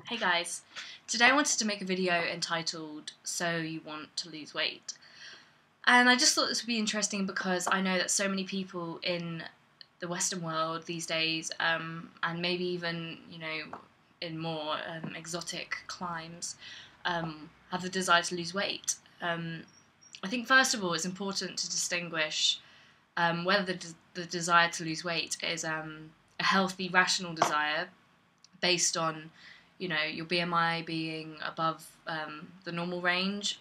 Hey guys, today I wanted to make a video entitled So You Want to Lose Weight. And I just thought this would be interesting because I know that so many people in the Western world these days, and maybe even, in more exotic climes, have the desire to lose weight. I think first of all it's important to distinguish whether the desire to lose weight is a healthy, rational desire based on your BMI being above the normal range,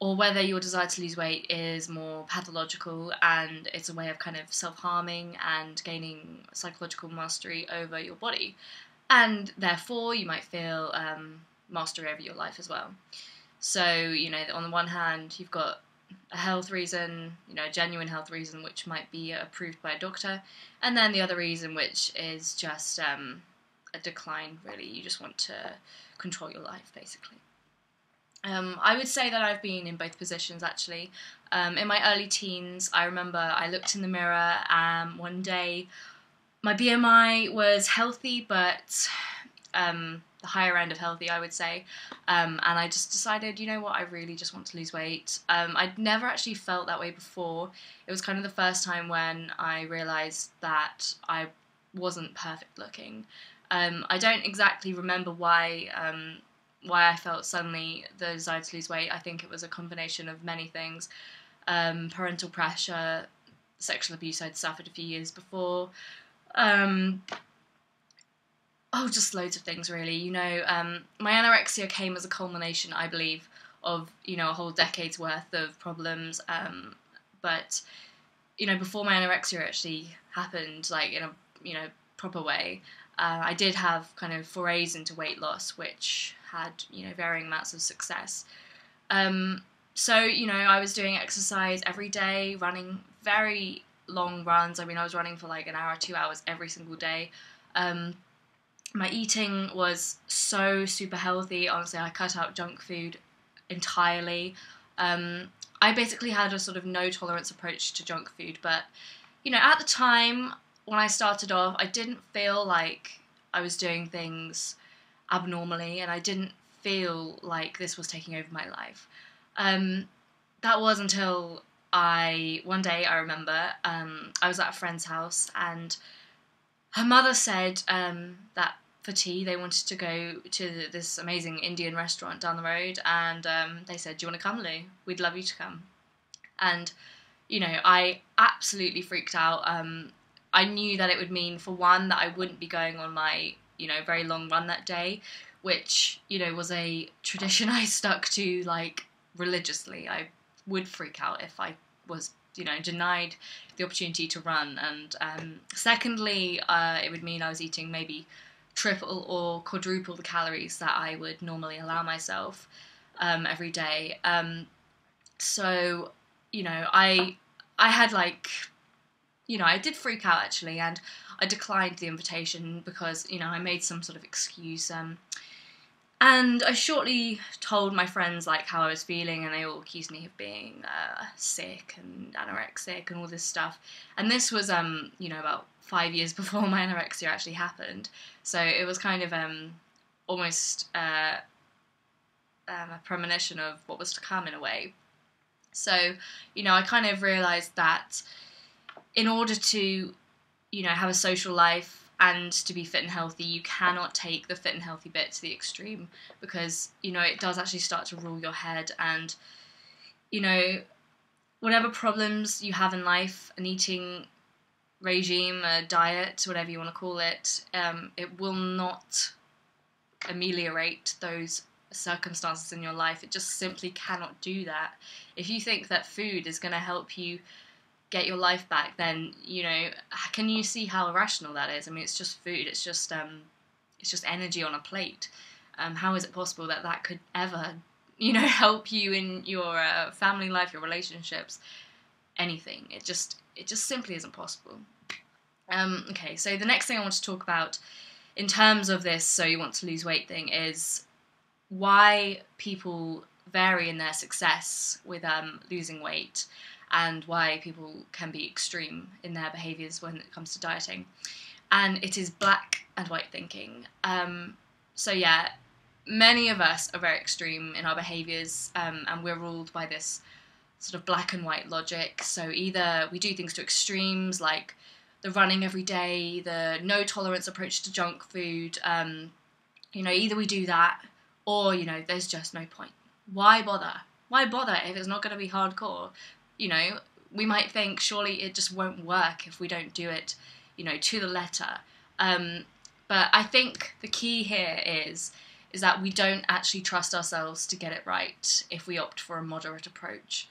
or whether your desire to lose weight is more pathological and it's a way of kind of self-harming and gaining psychological mastery over your body. And therefore, you might feel mastery over your life as well. So, on the one hand, you've got a health reason, a genuine health reason, which might be approved by a doctor, and then the other reason, which is just a decline, really. You just want to control your life, basically. I would say that I've been in both positions, actually. In my early teens, I remember I looked in the mirror one day. My BMI was healthy, but the higher end of healthy, I would say. And I just decided, you know what, I really just want to lose weight. I'd never actually felt that way before. It was kind of the first time when I realised that I wasn't perfect looking. I don't exactly remember why I felt suddenly the desire to lose weight. I think it was a combination of many things. Parental pressure, sexual abuse I'd suffered a few years before. Just loads of things, really. My anorexia came as a culmination, I believe, of, a whole decade's worth of problems. But, before my anorexia actually happened, like, in a, proper way, I did have kind of forays into weight loss, which had, varying amounts of success. So, I was doing exercise every day, running very long runs. I mean, I was running for like an hour, 2 hours every single day. My eating was so super healthy. Honestly, I cut out junk food entirely. I basically had a sort of no tolerance approach to junk food, but, at the time, when I started off, I didn't feel like I was doing things abnormally, and I didn't feel like this was taking over my life. That was until one day I remember, I was at a friend's house, and her mother said that for tea they wanted to go to this amazing Indian restaurant down the road, and they said, "Do you want to come, Lou? We'd love you to come." And, I absolutely freaked out. I knew that it would mean, for one, that I wouldn't be going on my, very long run that day, which, was a tradition I stuck to, like, religiously. I would freak out if I was, denied the opportunity to run. And secondly, it would mean I was eating maybe triple or quadruple the calories that I would normally allow myself every day. So, I had, like, I did freak out, actually, and I declined the invitation because, I made some sort of excuse. And I shortly told my friends, like, how I was feeling, and they all accused me of being sick and anorexic and all this stuff. And this was, about 5 years before my anorexia actually happened. So it was kind of almost a premonition of what was to come, in a way. So, I kind of realised that in order to, have a social life and to be fit and healthy, you cannot take the fit and healthy bit to the extreme, because, it does actually start to rule your head, and, whatever problems you have in life, an eating regime, a diet, whatever you want to call it, it will not ameliorate those circumstances in your life. It just simply cannot do that. If you think that food is going to help you get your life back, then, can you see how irrational that is? I mean, it's just food. It's just energy on a plate. How is it possible that that could ever, help you in your family life, your relationships, anything? It just simply isn't possible. Okay, so the next thing I want to talk about in terms of this "so you want to lose weight" thing is why people vary in their success with losing weight, and why people can be extreme in their behaviours when it comes to dieting. and it is black and white thinking. So yeah, many of us are very extreme in our behaviours, and we're ruled by this sort of black and white logic. So either we do things to extremes, like the running every day, the no tolerance approach to junk food, either we do that, or, there's just no point. Why bother? Why bother if it's not going to be hardcore? We might think surely it just won't work if we don't do it, to the letter. But I think the key here is that we don't actually trust ourselves to get it right if we opt for a moderate approach.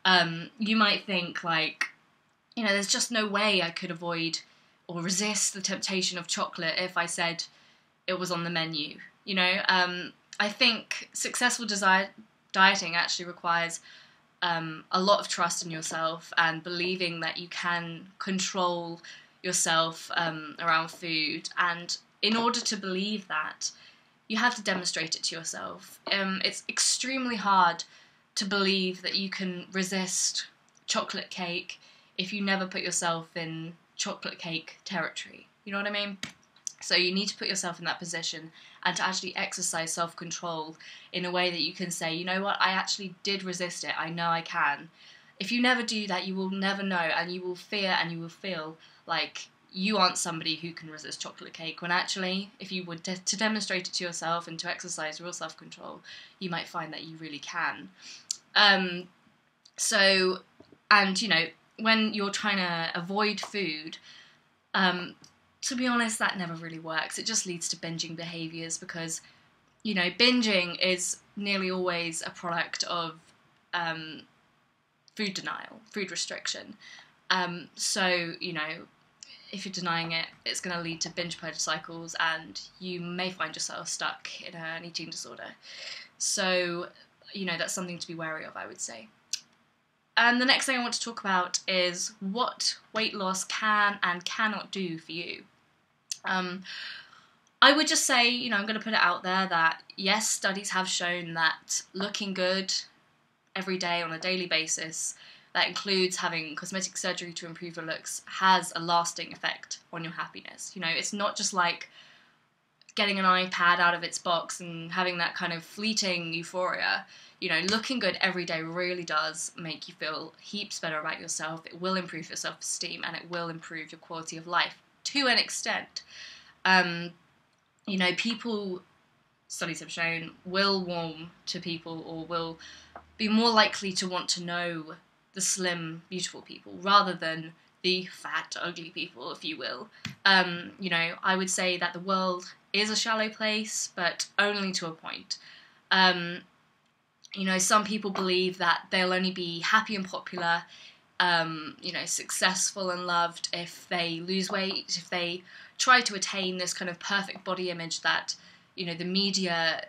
You might think there's just no way I could avoid or resist the temptation of chocolate if I said it was on the menu. I think successful dieting actually requires a lot of trust in yourself and believing that you can control yourself around food. And in order to believe that, you have to demonstrate it to yourself. It's extremely hard to believe that you can resist chocolate cake if you never put yourself in chocolate cake territory. You know what I mean? So you need to put yourself in that position and to actually exercise self-control in a way that you can say, you know what, I actually did resist it. I know I can. If you never do that, you will never know, and you will fear and you will feel like you aren't somebody who can resist chocolate cake, when actually, if you were to demonstrate it to yourself and to exercise real self-control, you might find that you really can. When you're trying to avoid food, to be honest, that never really works. It just leads to binging behaviours because, binging is nearly always a product of food denial, food restriction. If you're denying it, it's going to lead to binge purge cycles, and you may find yourself stuck in an eating disorder. So, that's something to be wary of, I would say. And the next thing I want to talk about is what weight loss can and cannot do for you. I would just say, I'm going to put it out there that, yes, studies have shown that looking good every day on a daily basis, that includes having cosmetic surgery to improve your looks, has a lasting effect on your happiness. It's not just like getting an iPad out of its box and having that kind of fleeting euphoria. Looking good every day really does make you feel heaps better about yourself. It will improve your self-esteem and it will improve your quality of life to an extent. People, studies have shown, will warm to people or will be more likely to want to know the slim, beautiful people rather than the fat, ugly people, if you will. I would say that the world is a shallow place, but only to a point. Some people believe that they'll only be happy and popular, successful and loved if they lose weight, if they try to attain this kind of perfect body image that, the media,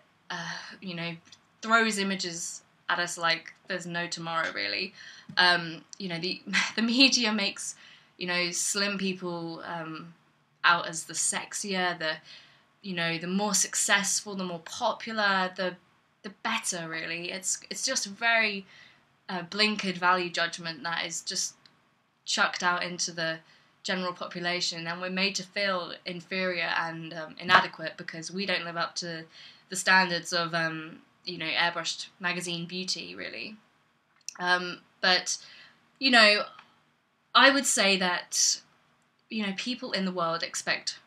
throws images at us like there's no tomorrow, really. The media makes, slim people out as the sexier, the more successful, the more popular, the better, really. It's just a very blinkered value judgment that is just chucked out into the general population, and we're made to feel inferior and inadequate because we don't live up to the standards of airbrushed magazine beauty, really. But I would say that people in the world expect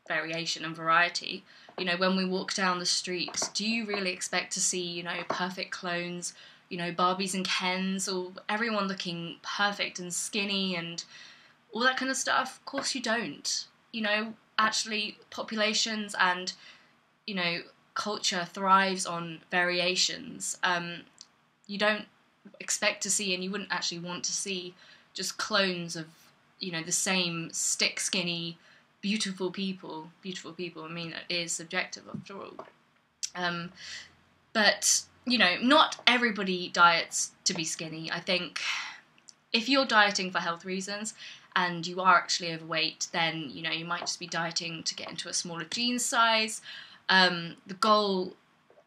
variation and variety. When we walk down the street, do you really expect to see perfect clones, Barbies and Kens, or everyone looking perfect and skinny and all that kind of stuff? Of course you don't. Actually, populations and culture thrives on variations. You don't expect to see, and you wouldn't actually want to see, just clones of the same stick skinny beautiful people. I mean, it is subjective after all. But not everybody diets to be skinny. I think if you're dieting for health reasons and you are actually overweight, then you might just be dieting to get into a smaller jean size. The goal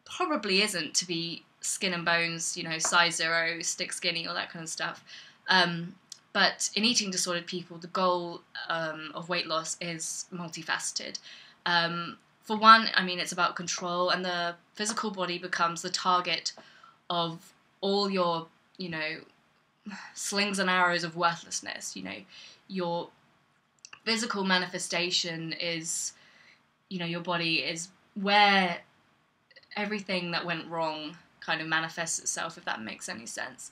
probably isn't to be skin and bones, size 0, stick skinny, all that kind of stuff. But in eating disordered people, the goal of weight loss is multifaceted. For one, I mean, it's about control, and the physical body becomes the target of all your, slings and arrows of worthlessness. Your physical manifestation is, your body is where everything that went wrong kind of manifests itself, if that makes any sense.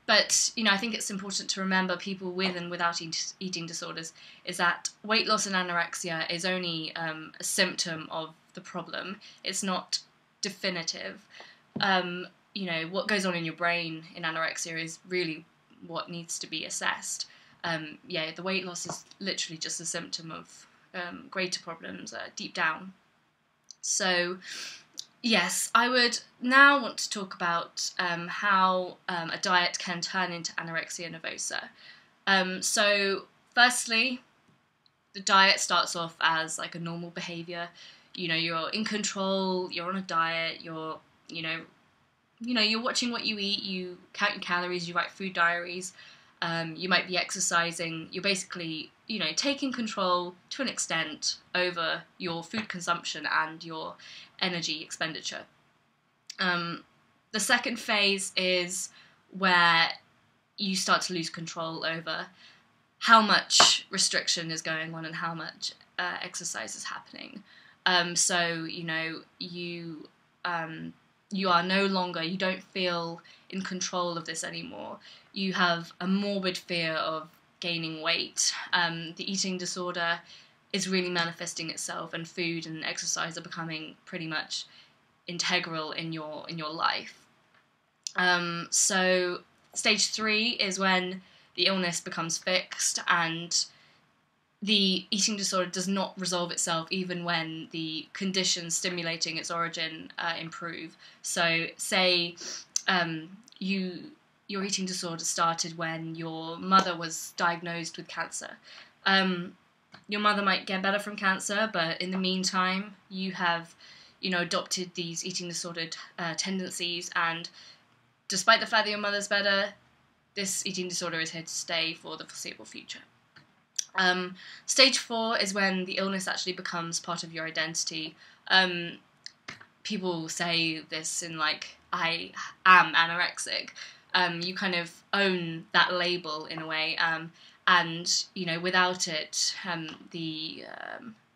But, I think it's important to remember, people with and without eating disorders, is that weight loss and anorexia is only a symptom of the problem. It's not definitive. What goes on in your brain in anorexia is really what needs to be assessed. The weight loss is literally just a symptom of greater problems deep down. So, yes, I would now want to talk about how a diet can turn into anorexia nervosa. So, firstly, the diet starts off as like a normal behaviour. You're in control, you're on a diet, you're watching what you eat, you count your calories, you write food diaries, you might be exercising, you're basically, taking control to an extent over your food consumption and your energy expenditure. The second phase is where you start to lose control over how much restriction is going on and how much exercise is happening. You are no longer, you don't feel in control of this anymore. You have a morbid fear of gaining weight. The eating disorder is really manifesting itself, and food and exercise are becoming pretty much integral in your life. So stage 3 is when the illness becomes fixed and the eating disorder does not resolve itself even when the conditions stimulating its origin improve. So say your eating disorder started when your mother was diagnosed with cancer. Your mother might get better from cancer, but in the meantime, you have, adopted these eating disordered tendencies, and despite the fact that your mother's better, this eating disorder is here to stay for the foreseeable future. Stage 4 is when the illness actually becomes part of your identity. People say this in I am anorexic. You kind of own that label in a way, and without it, the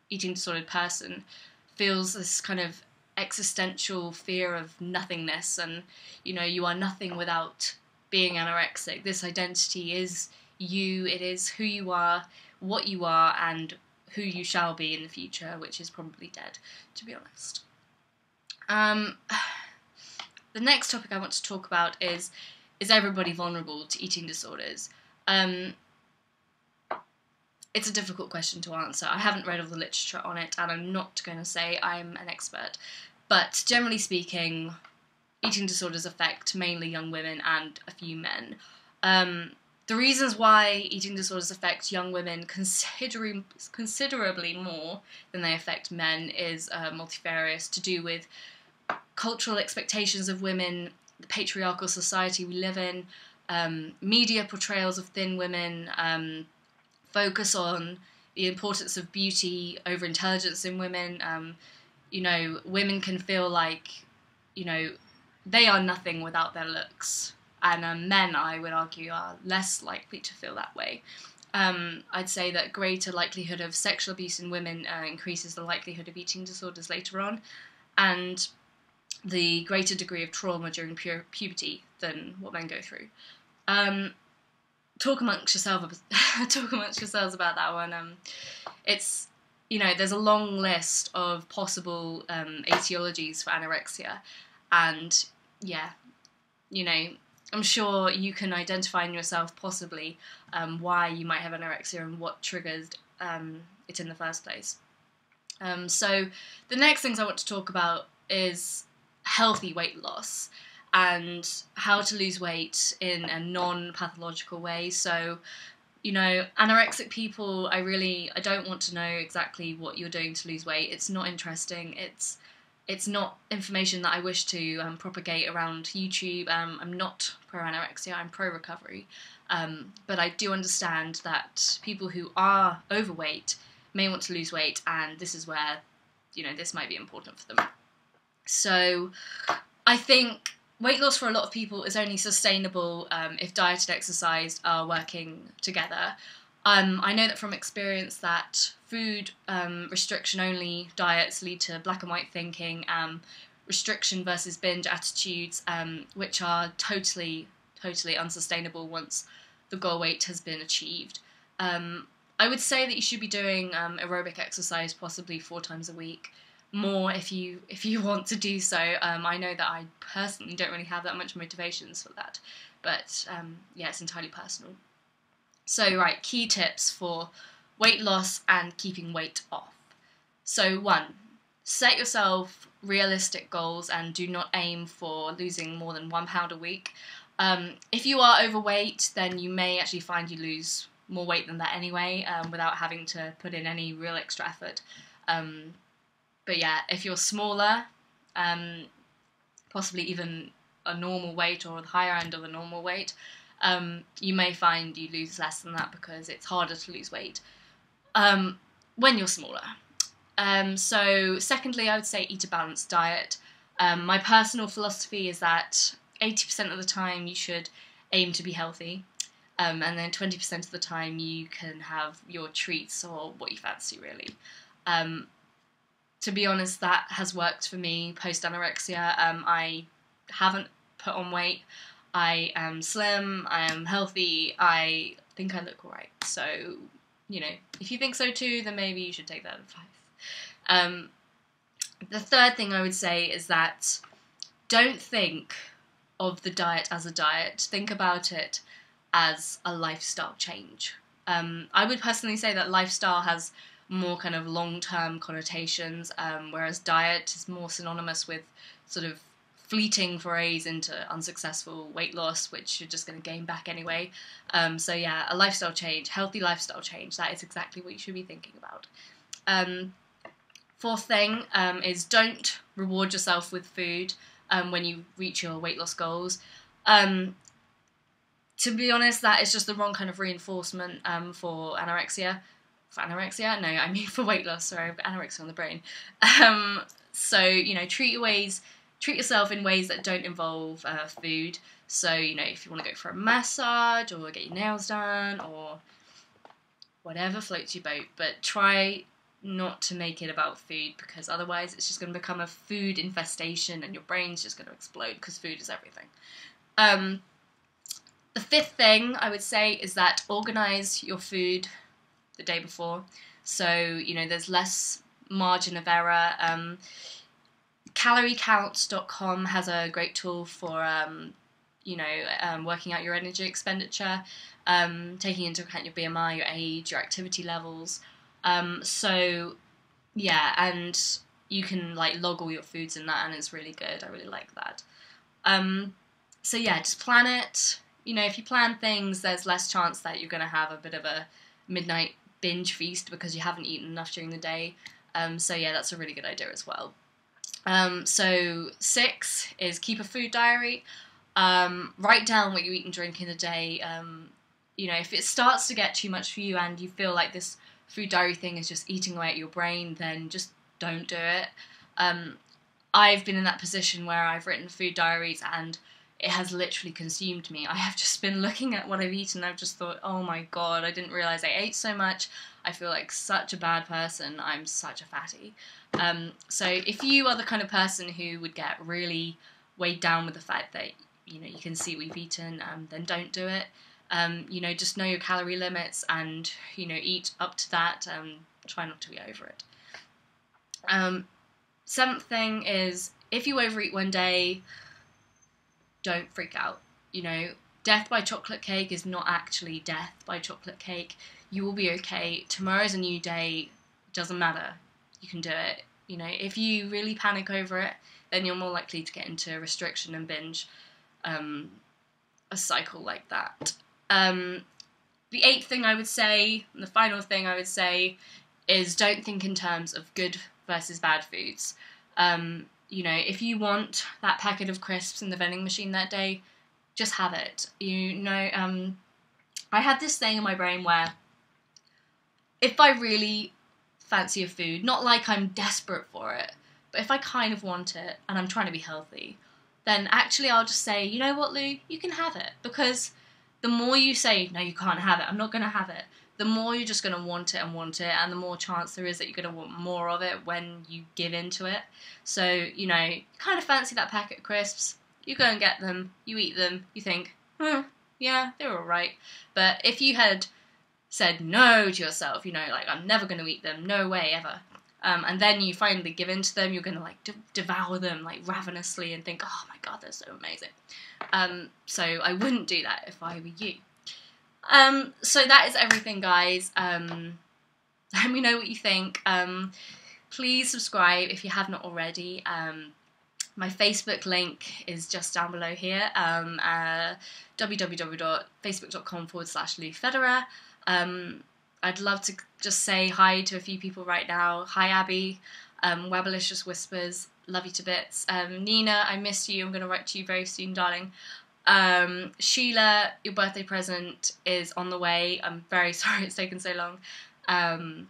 eating disordered person feels this kind of existential fear of nothingness, and you are nothing without being anorexic. This identity is you, it is who you are, what you are, and who you shall be in the future, which is probably dead, to be honest. The next topic I want to talk about is everybody vulnerable to eating disorders? It's a difficult question to answer. I haven't read all the literature on it, and I'm not going to say I'm an expert. But generally speaking, eating disorders affect mainly young women and a few men. The reasons why eating disorders affect young women considerably more than they affect men is multifarious, to do with cultural expectations of women, the patriarchal society we live in, media portrayals of thin women, focus on the importance of beauty over intelligence in women. Women can feel like, they are nothing without their looks. And men, I would argue, are less likely to feel that way. I'd say that greater likelihood of sexual abuse in women increases the likelihood of eating disorders later on, and the greater degree of trauma during puberty than what men go through. Talk amongst yourselves about that one. It's, there's a long list of possible etiologies for anorexia, and I'm sure you can identify in yourself possibly why you might have anorexia and what triggered it in the first place. So the next things I want to talk about is healthy weight loss and how to lose weight in a non-pathological way. So, anorexic people, I don't want to know exactly what you're doing to lose weight. It's not interesting. It's not information that I wish to propagate around YouTube. I'm not pro-anorexia, I'm pro-recovery. But I do understand that people who are overweight may want to lose weight, and this is where, this might be important for them. So I think weight loss for a lot of people is only sustainable if diet and exercise are working together. I know that from experience that food restriction-only diets lead to black and white thinking, restriction versus binge attitudes, which are totally unsustainable once the goal weight has been achieved. I would say that you should be doing aerobic exercise possibly 4 times a week, more if you want to do so. I know that I personally don't really have that much motivations for that, but yeah, it's entirely personal. So right, key tips for weight loss and keeping weight off. So 1, set yourself realistic goals and do not aim for losing more than 1 pound a week. If you are overweight, then you may actually find you lose more weight than that anyway, without having to put in any real extra effort. But yeah, if you're smaller, possibly even a normal weight or the higher end of a normal weight, you may find you lose less than that because it's harder to lose weight when you're smaller. So secondly, I would say eat a balanced diet. My personal philosophy is that 80% of the time you should aim to be healthy, and then 20% of the time you can have your treats or what you fancy, really. To be honest, that has worked for me post-anorexia. I haven't put on weight. I am slim, I am healthy, I think I look alright. So, if you think so too, then maybe you should take that advice. The third thing I would say is that don't think of the diet as a diet. Think about it as a lifestyle change. I would personally say that lifestyle has more kind of long-term connotations, whereas diet is more synonymous with sort of fleeting forays into unsuccessful weight loss, which you're just going to gain back anyway. So yeah, a lifestyle change, healthy lifestyle change, that is exactly what you should be thinking about. Fourth thing is don't reward yourself with food when you reach your weight loss goals. To be honest, that is just the wrong kind of reinforcement for anorexia. For anorexia? No, I mean for weight loss. Sorry, I've got anorexia on the brain. So, treat yourself in ways that don't involve food. So, if you want to go for a massage or get your nails done or whatever floats your boat, but try not to make it about food, because otherwise it's just going to become a food infestation and your brain's just going to explode because food is everything. The fifth thing I would say is that organise your food the day before. So, there's less margin of error. CalorieCounts.com has a great tool for, working out your energy expenditure, taking into account your BMI, your age, your activity levels. So, yeah, and you can, log all your foods in that, and it's really good. I really like that. So, yeah, just plan it. If you plan things, there's less chance that you're going to have a bit of a midnight binge feast because you haven't eaten enough during the day. So, yeah, that's a really good idea as well. So 6 is keep a food diary. Write down what you eat and drink in a day. If it starts to get too much for you and you feel like this food diary thing is just eating away at your brain, then just don't do it. I've been in that position where I've written food diaries and it has literally consumed me. I have just been looking at what I've eaten and I've just thought, oh my god, I didn't realise I ate so much. I feel like such a bad person. I'm such a fatty. So if you are the kind of person who would get really weighed down with the fact that, you can see what you've eaten, then don't do it. Just know your calorie limits and, eat up to that. Try not to be over it. 7th thing is, if you overeat one day, don't freak out. Death by chocolate cake is not actually death by chocolate cake. You will be okay. Tomorrow's a new day. Doesn't matter. You can do it. If you really panic over it, then you're more likely to get into restriction and binge, a cycle like that. The 8th thing I would say, and the final thing I would say, is don't think in terms of good versus bad foods. If you want that packet of crisps in the vending machine that day, just have it. I had this thing in my brain where if I really fancy a food, not like I'm desperate for it, but if I kind of want it and I'm trying to be healthy, then actually I'll just say, you know what, Lou, you can have it. Because the more you say, no, you can't have it, I'm not going to have it, the more you're just going to want it, and the more chance there is that you're going to want more of it when you give into it. So, you know, you kind of fancy that packet of crisps, you go and get them, you eat them, you think, yeah, they're alright. But if you had said no to yourself, you know, like, I'm never going to eat them, no way, ever. And then you finally give in to them, you're going to, like, devour them, like, ravenously and think, oh my god, they're so amazing. So I wouldn't do that if I were you. So that is everything, guys. Let me know what you think. Please subscribe if you have not already. My Facebook link is just down below here, www.facebook.com/LouFederer. I'd love to just say hi to a few people right now. Hi, Abby, Webelicious Whispers, love you to bits. Nina, I miss you, I'm going to write to you very soon, darling. Sheila, your birthday present is on the way. I'm very sorry it's taken so long. And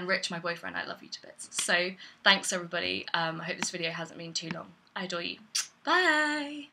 Rich, my boyfriend, I love you to bits. So thanks, everybody. I hope this video hasn't been too long. I adore you. Bye!